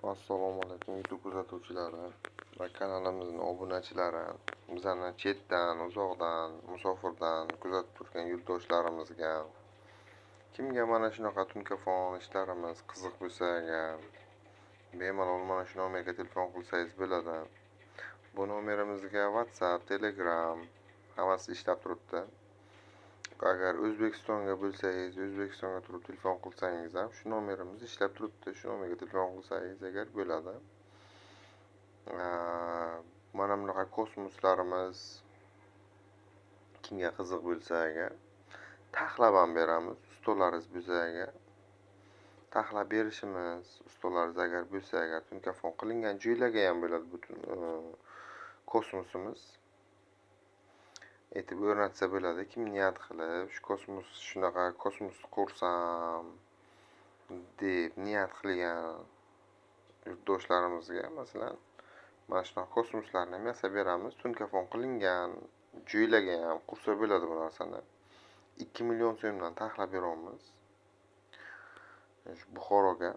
Assalomu alaykum YouTube kuzatuvchilari va kanalimizning obunachilari, bizani chetdan, uzoqdan, musofirdan kuzatib turgan yurtdoshlarimizga, kimga mana shunaqa tunkafon ishlarimiz qiziq bo'lsa agar bemalol mana shu nomerga telefon qilsangiz bo'ladi. Bu nomerimizga WhatsApp, Telegram hammasi ishlab turibdi. Agar O'zbekistonga bo'lsangiz, O'zbekistonga turib telefon qilsangiz ham shu nomerimiz ishlab turibdi. Shu nomerga telefon qilsangiz agar bo'ladi. Mana bunaqa kosmoslarimiz kimga qiziq bo'lsa agar taxlab ham beramiz. Ustalaringiz bo'lsa agar taxlab berishimiz, ustalaringiz agar bo'lsa agar tunkafon qilingan joylarga ham bo'ladi butun kosmosimiz. Aytib o'rnatsa bo'ladi. Kim niyat qilib shu shunaqa kosmos qursam deb niyat qilgan yurtdoshlarimizga masalan mana shunaqa kosmoslarni ham yasab beramiz. Tunkafon qilingan joylarga ham qursa bo'ladi bu narsani. 2 million so'mdan taxlab beramiz. Shu Buxoroga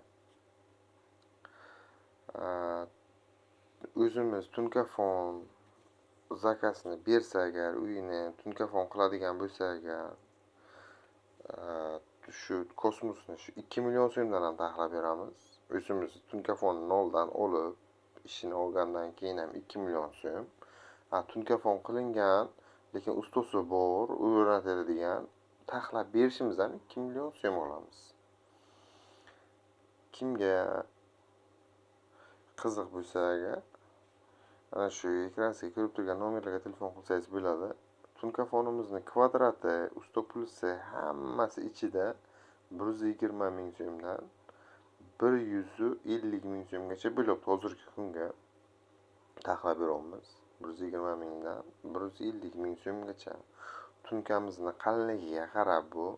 o'zimiz tunkafon zakasini bersa agar, uyini tunkafon qiladigan bo'lsa agar, shu kosmosni shu 2 million so'mdan ham taxlab beramiz. O'zimiz tunkafonni noldan olib, ishini olgandan keyin ham 2 million so'm. Tunkafon qilingan, lekin ustosi bor, o'rnatadigan taxlab berishimizdan 2 million so'm olamiz. Kimga qiziq bo'lsa agar ana shu ekraningizga ko'rib turgan nomerlarga telefon qilsangiz bo'ladi. Tunkafonimizni kvadrati, usta pulsi hammasi ichida 120 ming so'mdan 150 ming so'mgacha bo'lyapti hozirgi kunga. Taxlab beramiz. 120 mingdan 150 ming so'mgacha. Tunkamizni qalinligiga qarab bu.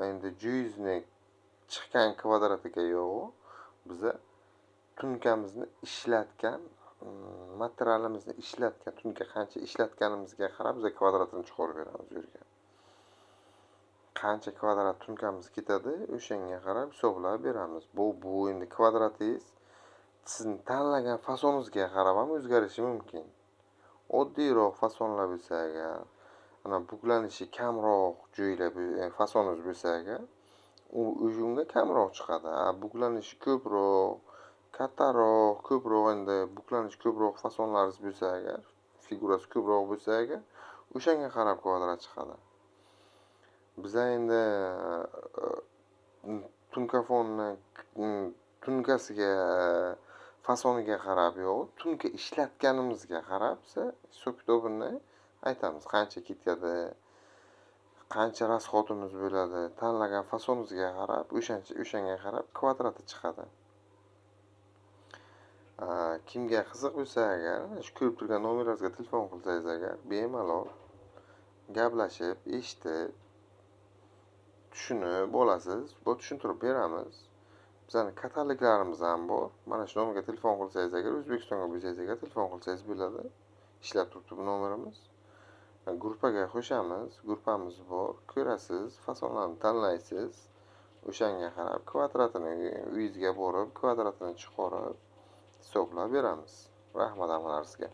Endi joyizni chiqqan kvadratiga yo'q. Biza tunkamizni ishlatgan, materialimizni ishlatgan, tunka qancha ishlatganimizga qarab biz kvadratini chiqarib beramiz u yerga. Qancha kvadrat tunkamiz ketadi, o'shanga qarab hisoblab beramiz. Bu endi kvadratingiz sizning tanlagan fasoningizga qarab ham o'zgarishi mumkin. Oddiyroq fasonlar bo'lsa agar, ana buklanishi kamroq joylar fasoningiz bo'lsa agar, unga kamroq chiqadi. Buklanishi ko'proq, kattaroq, ko'proq endi buklanishi ko'proq fasonlaringiz bo'lsa agar, figurasi ko'proq bo'lsa agar, o'shanga qarab kvadrat chiqadi. Biza endi tunkafonni tunkasiga, fasoniga qarab yo'q, tunka ishlatganimizga qarab biza hisob-kitobini aytamiz. Qancha ketadi, qancha rasxodimiz bo'ladi, tanlagan fasonimizga qarab, o'shanga qarab kvadrati chiqadi. Kimga qiziq bo'lsa agar, shu ko'rib turgan nomeraringizga telefon qilsangiz agar, bemalol gaplashib, eshitib, tushunib olasiz. Bu tushuntirib beramiz. Bizning kataloglarimiz ham bor. Mana shu nomerga telefon qilsangiz agar, O'zbekistonga bo'lsangiz agar telefon qilsangiz bo'ladi. Ishlab turibdi bu nomerimiz. Gruppaga qo'shamiz. Gruppamiz bor. Ko'rasiz, fasonlarni tanlaysiz. O'shanga qarab kvadratini uyingizga borib, kvadratini chiqarib hisoblab beramiz. Rahmat hammalaringizga.